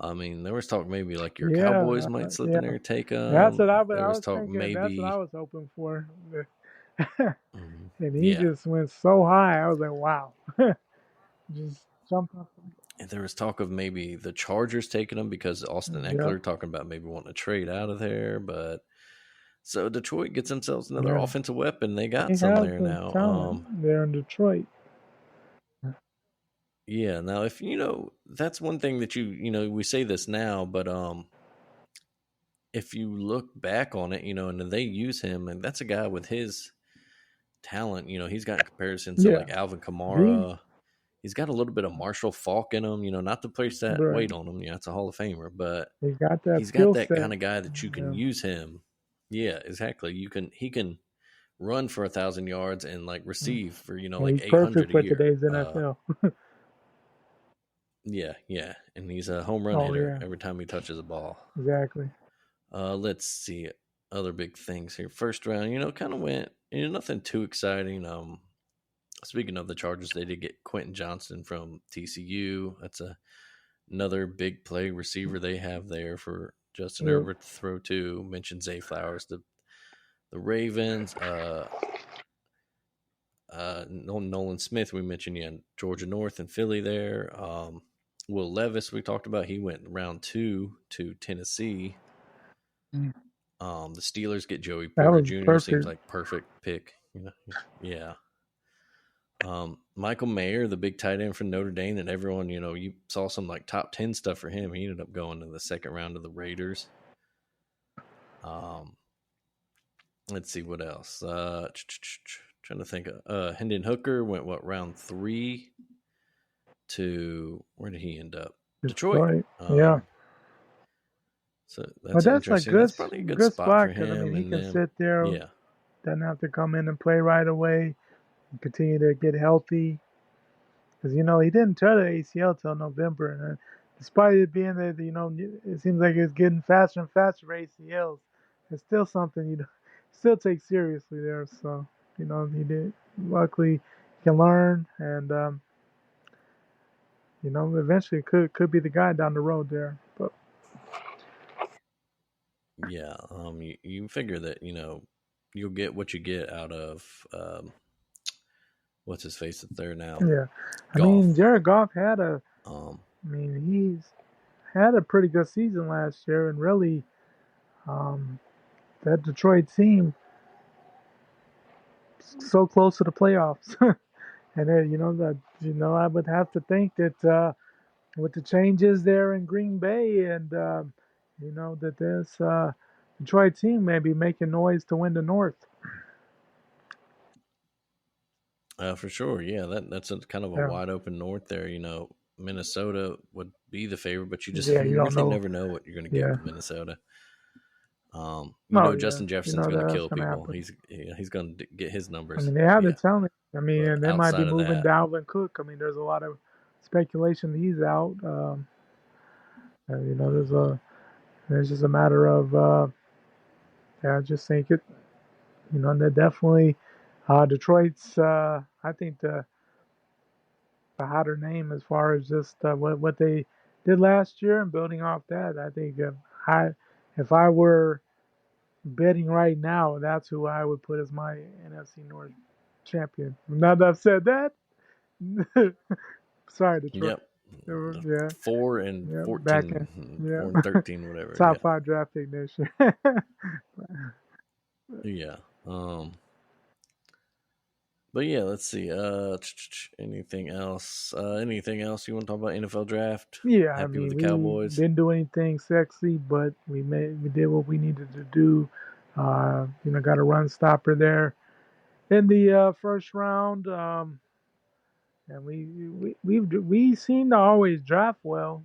B: I mean, there was talk maybe like your Cowboys might slip in there and take him.
C: That's what I
B: was
C: thinking.
B: Maybe
C: that's what I was hoping for. And he just went so high. I was like, wow. Just jumped up.
B: And there was talk of maybe the Chargers taking him because Austin Eckler talking about maybe wanting to trade out of there, but so Detroit gets themselves another offensive weapon. They got some there now.
C: They're in Detroit.
B: Yeah. Now, if that's one thing that we say this now, but if you look back on it, and they use him, and that's a guy with his talent. He's got comparisons to like Alvin Kamara. He's got a little bit of Marshall Faulk in him, not to place that weight on him. It's a Hall of Famer, but
C: he's got that
B: kind of guy that you can use him. Yeah, exactly. He can run for 1,000 yards and like receive for like 800
C: perfect for
B: a year.
C: Today's NFL.
B: Yeah, and he's a home run hitter every time he touches a ball.
C: Exactly.
B: Let's see. other big things here. First round, kind of went, nothing too exciting. Speaking of the Chargers, they did get Quentin Johnston from TCU. That's another big play receiver they have there for Justin
C: Yeah,
B: Herbert to throw to. Mentioned Zay Flowers, the Ravens. Nolan Smith, we mentioned, Georgia North and Philly there. Will Levis, we talked about, he went round 2 to Tennessee.
C: mm,
B: The Steelers get Joey
C: that
B: Porter
C: was
B: Jr. Seems
C: perfect.
B: like perfect pick. Yeah. Michael Mayer, the big tight end from Notre Dame, and everyone, you saw some like top 10 stuff for him. He ended up going to the second round of the Raiders. Let's see what else. Trying to think. Hendon Hooker went round 3 to, where did he end up? Detroit.
C: Detroit. Yeah.
B: So
C: But
B: that's
C: that's a
B: interesting.
C: good
B: That's probably a good
C: good
B: spot for
C: spot because I
B: him.
C: mean he
B: And
C: can
B: then,
C: sit there,
B: yeah,
C: doesn't have to come in and play right away, and continue to get healthy. Because he didn't tear the ACL till November, and despite it being that it seems like it's getting faster and faster for ACLs, it's still something you still take seriously there. So he did. Luckily, he can learn, and eventually could be the guy down the road there. But
B: yeah. You figure that you'll get what you get out of what's his face that's there now,
C: yeah, I mean
B: Golf.
C: Jared Goff had a.
B: Um,
C: I mean he's had a pretty good season last year, and really, um, that Detroit team so close to the playoffs. And then, I would have to think that with the changes there in Green Bay, and that this Detroit team may be making noise to win the North.
B: for sure, yeah. That's a kind of a
C: Yeah,
B: wide open North there. Minnesota would be the favorite, but you just
C: yeah, you
B: you
C: don't
B: really
C: know.
B: never know what you're going to get
C: Yeah,
B: with Minnesota.
C: oh yeah,
B: Justin Jefferson's going to
C: that's
B: kill
C: gonna
B: people.
C: happen.
B: He's going to get his
C: I
B: numbers.
C: mean, they have the
B: Yeah,
C: talent. I mean,
B: but
C: and they might be
B: outside of
C: moving
B: that,
C: Dalvin Cook. I mean, there's a lot of speculation that he's out. And, there's just a matter of yeah, I just think it. They're definitely Detroit's. I think the hotter name as far as just what they did last year and building off that. I think if I were betting right now, that's who I would put as my NFC North champion. Now that I've said that, sorry Detroit.
B: yep,
C: Yeah,
B: 4 and
C: yeah, back in
B: 14,
C: yeah
B: 4 and 13, whatever.
C: top
B: Yeah,
C: five draft pick next year.
B: yeah. But yeah, let's see. Anything else? Anything else you want to talk about? NFL draft?
C: Yeah, I
B: Happy with
C: mean,
B: the
C: we
B: Cowboys?
C: didn't do anything sexy, but we did what we needed to do. Got a run stopper there in the first round, and we seem to always draft well.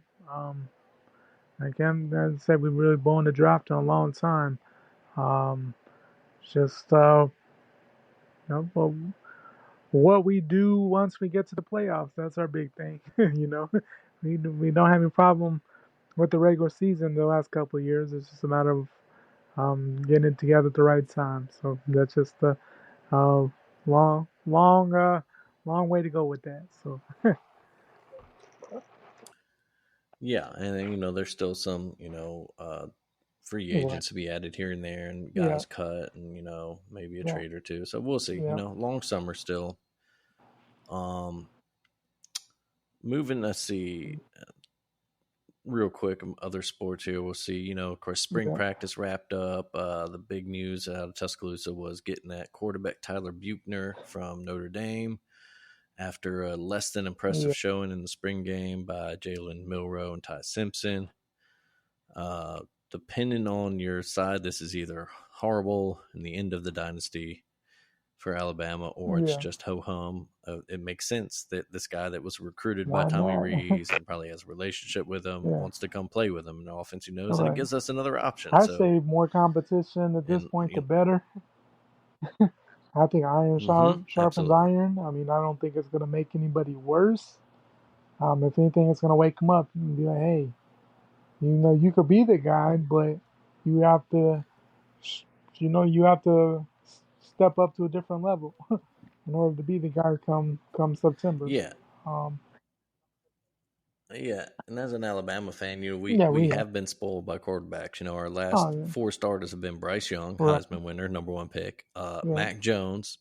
C: Like I said, we really blown the draft in a long time. Um, just but what we do once we get to the playoffs, that's our big thing. We don't have any problem with the regular season the last couple of years. It's just a matter of getting it together at the right time. So that's just a uh, long way to go with that. So
B: Yeah, and then, there's still some, free
C: yeah,
B: agents to be added here and there, and
C: yeah,
B: guys cut, and maybe a
C: yeah,
B: trade or two. So we'll see.
C: yeah,
B: Long summer still. Um, moving. Let's see. Real quick, other sports here. We'll see. Of course, spring
C: yeah,
B: practice wrapped up. The big news out of Tuscaloosa was getting that quarterback Tyler Buchner from Notre Dame after a less than
C: yeah,
B: impressive showing in the spring game by Jalen Milroe and Ty Simpson. Uh, Depending on your side, this is either horrible in the end of the dynasty for Alabama, or it's
C: yeah.
B: just ho hum. It makes sense that this guy that was recruited by
C: Why
B: Tommy
C: not?
B: Rees and probably has a relationship with him
C: Yeah,
B: wants to come play with him in the offense he knows,
C: all
B: and it
C: right.
B: gives us another option.
C: I
B: So,
C: say more competition at this
B: and
C: point, the better. I think iron sharpens
B: absolutely,
C: iron. I mean, I don't think it's gonna make anybody worse. If anything, it's gonna wake them up and be like, hey, you could be the guy, but you have to you have to step up to a different level in order to be the guy come September.
B: Yeah,
C: Um,
B: yeah. And as an Alabama fan,
C: yeah,
B: we
C: we have.
B: have been spoiled by quarterbacks. Our
C: Oh
B: last
C: yeah,
B: four starters have been Bryce Young,
C: right,
B: Heisman winner, number one pick.
C: yeah,
B: Mac Jones,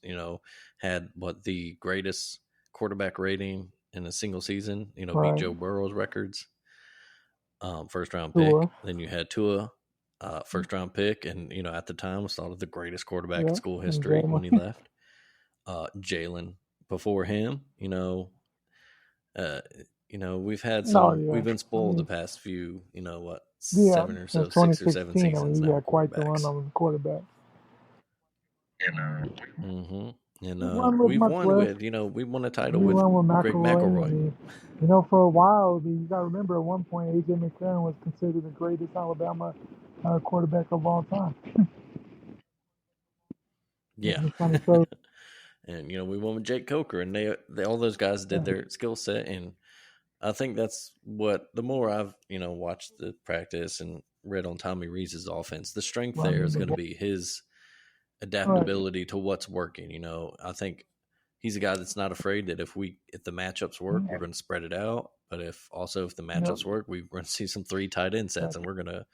B: had what the greatest quarterback rating in a single season. Beat
C: right.
B: Joe Burrow's records. First round pick.
C: Tua,
B: Then you had Tua, first round pick, and at the time was thought of the greatest quarterback in
C: yeah,
B: school
C: and
B: history
C: Jalen.
B: when he left. Jalen before him, uh,
C: No,
B: we've
C: yeah.
B: been
C: I
B: spoiled the
C: mean,
B: past few,
C: yeah,
B: seven or
C: since
B: so, 6 or 7
C: 2016, I mean,
B: seasons
C: we
B: now
C: had
B: with
C: quite the run
B: quarterbacks.
C: on the quarterback.
B: hmm And
C: We run with
B: we've
C: much
B: won
C: less.
B: with, we won a title
C: We
B: with
C: run with
B: Greg
C: McElroy. I
B: McElroy.
C: mean, for a while, I mean, you got to remember at one point, AJ McCarron was considered the greatest Alabama quarterback of all time.
B: Yeah.
C: It kind of shows.
B: And we won with Jake Coker, and they all those guys did their skill set, and I think that's what the more I've watched the practice and read on Tommy Rees's offense, the strength there
C: Running
B: is
C: the
B: going to
C: ball.
B: be his
C: Right.
B: adaptability to what's working. I think he's a guy that's not afraid that if the matchups work, we're going to spread it out. But if the
C: Yep.
B: matchups work, we're going to see some three tight end sets, and we're going to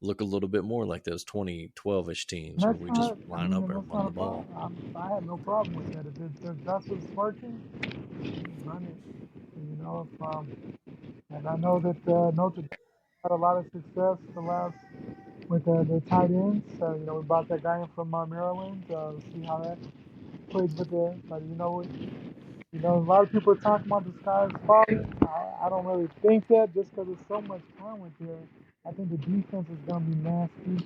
B: look a little bit more like those 2012-ish teams where
C: That's
B: we just
C: not. I
B: line
C: mean,
B: up and
C: that's
B: run
C: not
B: the
C: a
B: ball.
C: problem. I have no problem with that. If that's what's working, run it. If, and I know that Notre Dame had a lot of success with the tight ends. We bought that guy in from Maryland. See how that plays with it. But a lot of people are talking about the sky is falling. I don't really think that just because there's so much talent there. I think the defense is going to be nasty.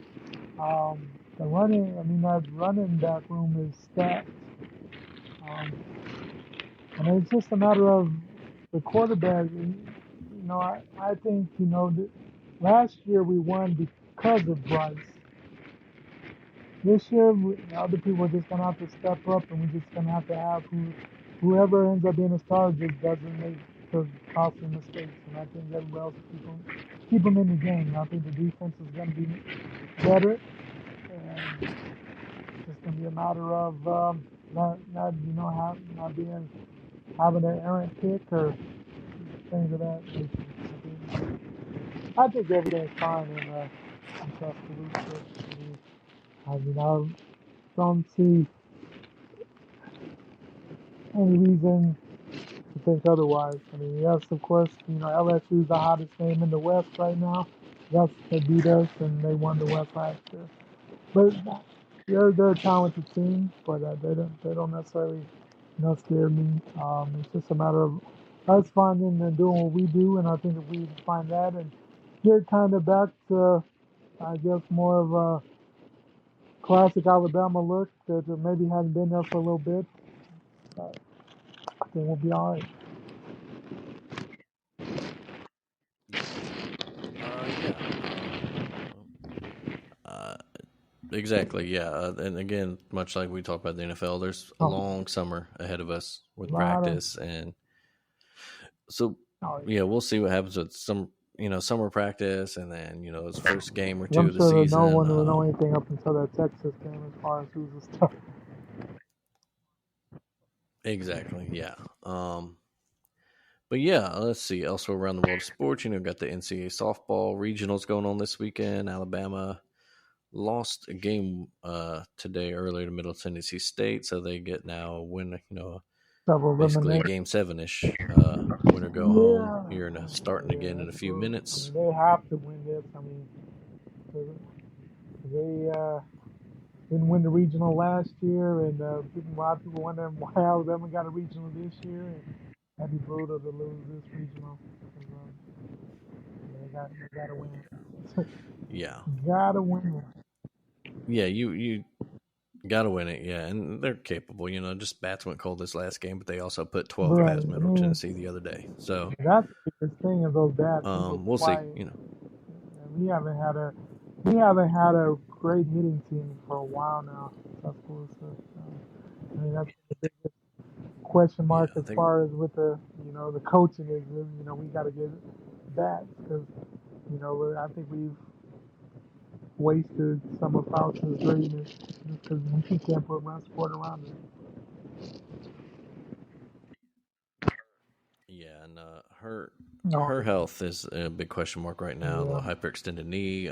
C: That running back room is stacked. Um, and it's just a matter of the quarterback. I think, last year we won because of Bryce. This year, other people are just going to have to step up, and we're just going to have whoever ends up being a star just doesn't make the costly mistakes. And I think everybody else keep them in the game. I think the defense is going to be better, and it's just going to be a matter of not having an errant pick or things of that nature. I think everything's fine in Tuscaloosa. I don't see any reason to think otherwise. Yes, of course, LSU is the hottest name in the West right now. Yes, they beat us and they won the West last year. But they're a talented team, but they don't necessarily scare me. It's just a matter of us finding and doing what we do, and I think if we find that and get kind of back to, I guess, more of a classic Alabama look that maybe hadn't been there for a little bit, I think we'll be all right.
B: Yeah. Uh, Exactly, yeah. And again, much like we talked about the NFL, there's a
C: Oh,
B: long summer ahead of us
C: a
B: with
C: lot of,
B: practice, and so
C: oh,
B: yeah, we'll see what happens with summer practice, and then his first game or
C: 'cause
B: two
C: I'm
B: of the
C: sure that no
B: season.
C: one will know anything up until that Texas game as far as who's the stuff.
B: Exactly, yeah. But yeah, let's see. Elsewhere around the world of sports, got the NCAA softball regionals going on this weekend. Alabama lost a game today earlier to Middle Tennessee State, so they get now a win.
C: Several
B: Basically a
C: eliminated.
B: game 7-ish, win or go home
C: Yeah,
B: here starting
C: yeah,
B: again in a
C: that's
B: few
C: true.
B: minutes.
C: They have to win this. They didn't win the regional last year, and a lot of people wondering why Alabama got a regional this year. And that'd be brutal to lose this regional. 'Cause, they gotta win.
B: Yeah,
C: Gotta win.
B: yeah, you got to win it. Yeah, and they're capable. Just bats went cold this last game, but they also put 12
C: Right.
B: past Middle Tennessee the other day. So
C: That's the biggest thing is those bats. We were
B: we'll see.
C: quiet. And we haven't had a great hitting team for a while now. Tuscaloosa. That's the biggest question
B: Yeah,
C: mark
B: I
C: as
B: think
C: far as with the coaching is. We got to get bats because I think wasted Summer Fauci's greatness just because he can't put run support around it.
B: Yeah, and her
C: No,
B: her health is a big question mark right now. The
C: yeah,
B: hyperextended knee.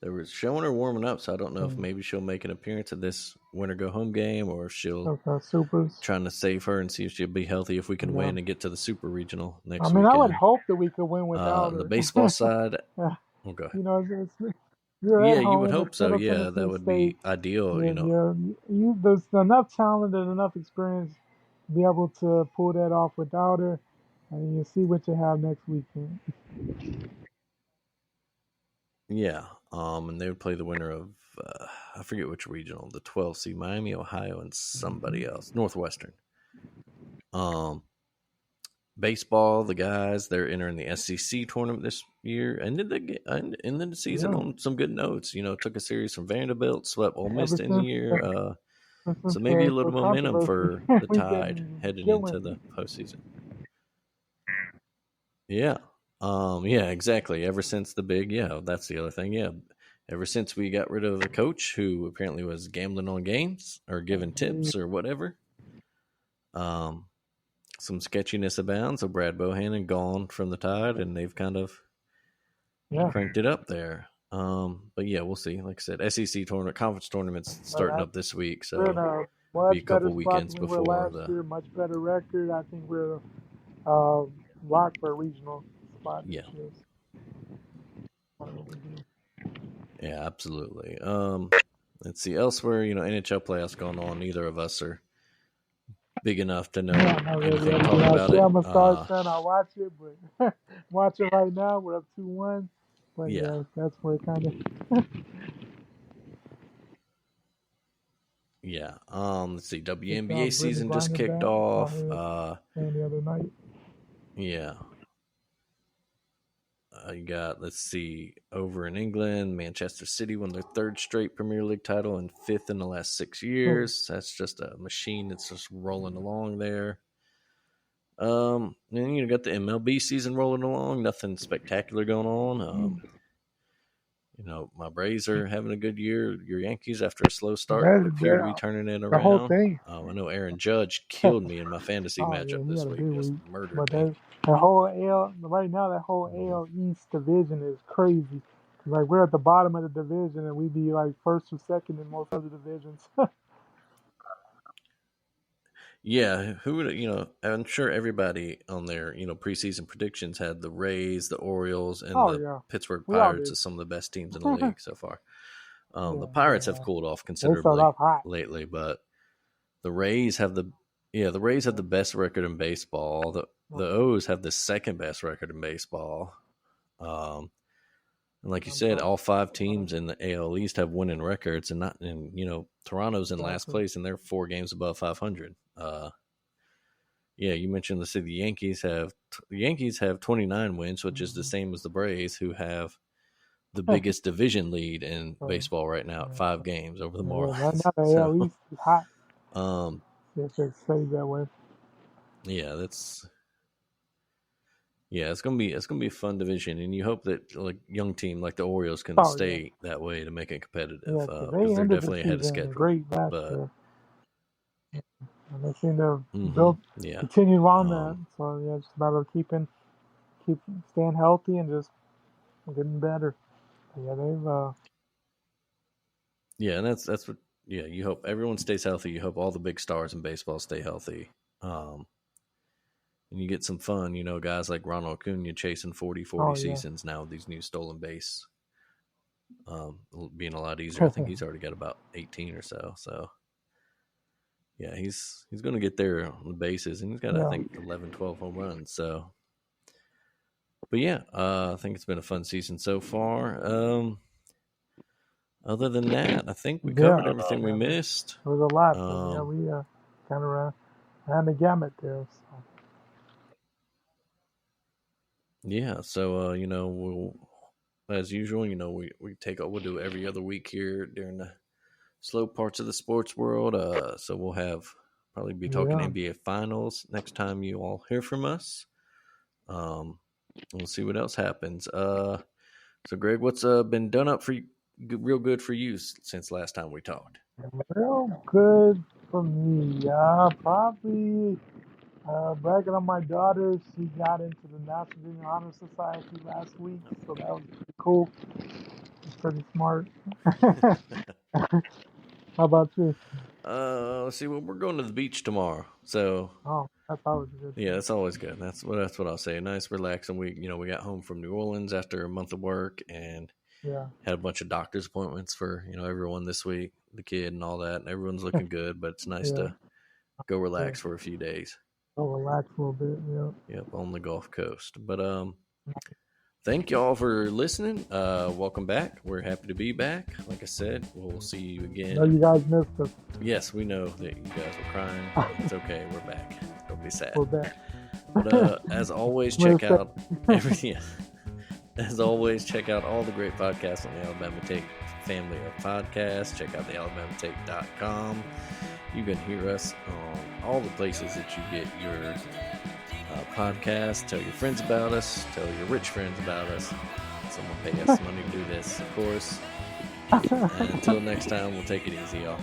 B: They were showing her warming up, so I don't know if
C: and
B: maybe she'll make an appearance at this winter go home game, or if she'll
C: okay, supers.
B: trying to save her and see if she'll be healthy if we can
C: Yeah,
B: win and get to the super regional
C: I
B: next
C: mean, I would
B: weekend.
C: hope that we could win without
B: The
C: her.
B: baseball side, we'll go ahead.
C: You know, you're
B: Yeah,
C: at
B: you would
C: home. It's
B: hope so.
C: Middle
B: Yeah, that
C: Tennessee
B: would
C: State.
B: be ideal.
C: There's enough talent and enough experience to be able to pull that off without her, and you see what you have next weekend.
B: Yeah. And they would play the winner of I forget which regional, the 12 seed Miami, Ohio, and
C: Hmm.
B: somebody else, Northwestern. Um, Baseball, the guys they're entering the SEC tournament this year. Ended the season
C: Yeah,
B: on some good notes. Took a series from Vanderbilt, swept Ole Miss
C: ever
B: to end the
C: since
B: year. So maybe a
C: the
B: little momentum
C: controversy,
B: for the
C: we've
B: Tide
C: been
B: heading into
C: killing.
B: the postseason. Yeah. Yeah, exactly. Ever since the big, yeah, that's the other thing. Yeah. Ever since we got rid of the coach who apparently was gambling on games or giving tips or whatever, um, some sketchiness abounds. So Brad Bohannon gone from the Tide, and they've kind of
C: Yeah,
B: cranked it up there. But yeah, we'll see. Like I said, SEC tournament, conference tournaments
C: but
B: starting up this week,
C: we're in
B: so
C: a
B: be a
C: much better
B: couple
C: spot
B: weekends
C: than we were
B: before
C: last
B: the
C: year. Much better record. I think we're uh, locked for a regional spot this
B: yeah.
C: year.
B: Yeah, absolutely. Let's see elsewhere. NHL playoffs going on. Neither of us are big enough to know
C: Yeah, not really.
B: anything.
C: Everything
B: Talk
C: I
B: about
C: say,
B: it.
C: I'm a Stars fan. I watch it, but watch it right now. We're up 2-1. But
B: Yeah,
C: yeah, that's where it kind of.
B: yeah. Let's see.
C: Just
B: WNBA
C: Brittany
B: season just
C: Griner
B: kicked
C: back. Saw
B: off.
C: her playing the other night.
B: Yeah. You got, let's see, over in England, Manchester City won their third straight Premier League title and fifth in the last 6 years. That's just a machine that's just rolling along there. And got the MLB season rolling along. Nothing spectacular going on. My Braves are having a good year. Your Yankees, after a slow start, appear to be turning it
C: The whole
B: around.
C: thing.
B: I know Aaron Judge killed me in my fantasy
C: Oh yeah,
B: matchup
C: he
B: this
C: had a
B: week.
C: big
B: Just
C: week.
B: murdered
C: But
B: me.
C: the whole AL right now, that whole
B: Mhm.
C: AL East division is crazy. Like we're at the bottom of the division, and we be like first or second in most other divisions.
B: Yeah, who would I'm sure everybody on their preseason predictions had the Rays, the Orioles, and
C: Oh
B: the
C: yeah,
B: Pittsburgh
C: we all
B: Pirates
C: did.
B: as some of the best teams in the league so far. The
C: Yeah,
B: Pirates
C: but
B: have cooled off
C: they start
B: considerably
C: off hot.
B: lately, but the Rays have the Rays have the best record in baseball. The O's have the second best record in baseball. Um, and like you said, all five teams in the AL East have winning records, and Toronto's in last
C: Exactly.
B: place, and they're 4 games above 500. Yeah, you mentioned the Yankees have 29 wins, which is the
C: Mm-hmm.
B: same as the Braves, who have the biggest division lead in
C: So,
B: baseball right now at
C: yeah,
B: 5 games over the
C: yeah, right
B: Marlins.
C: now the
B: So,
C: AL East is hot.
B: um,
C: If it stays that way.
B: yeah, it's gonna be a fun division, and you hope that like young team like the Orioles can
C: Oh yeah,
B: stay that way to make it competitive
C: yeah, because
B: because
C: they
B: they're
C: ended the
B: definitely ahead of
C: season
B: schedule.
C: great last
B: But
C: year, and they seem to
B: hmm
C: build,
B: yeah,
C: continue on that.
B: um,
C: So yeah, it's about keep staying healthy and just getting better. Yeah, they've
B: yeah, and that's what yeah you hope everyone stays healthy. You hope all the big stars in baseball stay healthy. Um, and you get some fun, guys like Ronald Acuna chasing 40
C: oh yeah,
B: seasons now with these new stolen base being a lot easier. I think he's already got about 18 or so. So yeah, he's going to get there on the bases, and he's got I
C: yeah,
B: think 11, 12 home runs. So, but yeah, I think it's been a fun season so far. Other than that, I think we
C: yeah.
B: covered everything we
C: Yeah,
B: missed.
C: there was a lot, but yeah,
B: Um,
C: we kind of ran the gamut there. So.
B: yeah, so we'll as usual, we'll do every other week here during the slow parts of the sports world. So we'll have probably be talking
C: Yeah,
B: NBA finals next time you all hear from us. We'll see what else happens. So Greg, what's been done up for you? real good for you since last time we talked?
C: Real good for me. Probably bragging on my daughter. She got into the National Junior Honor Society last week, so that was pretty cool. She's pretty smart. How about you?
B: Let's see. Well, we're going to the beach tomorrow, so
C: Oh, that's always a good
B: yeah,
C: thing.
B: that's always good. That's what I'll say. Nice, relaxing week. We got home from New Orleans after a month of work and
C: Yeah.
B: had a bunch of doctor's appointments for everyone this week, the kid and all that. And everyone's looking good, but it's nice
C: Yeah.
B: to go
C: Yeah.
B: relax for a few days.
C: I'll relax a little bit. Yeah.
B: Yep, on the Gulf Coast. But thank y'all for listening. Welcome back. We're happy to be back. Like I said, we'll see you
C: I know
B: again.
C: you guys missed us.
B: Yes, we know that you guys were crying. But it's okay. We're back. Don't be sad.
C: We're back.
B: But as always, check out everything. As always, check out all the great podcasts on the Alabama Take family of podcasts. Check out the AlabamaTake.com. You can hear us on all the places that you get your podcast. Tell your friends about us. Tell your rich friends about us. Someone pay us money to do this, of course. And until next time, we'll take it easy, y'all.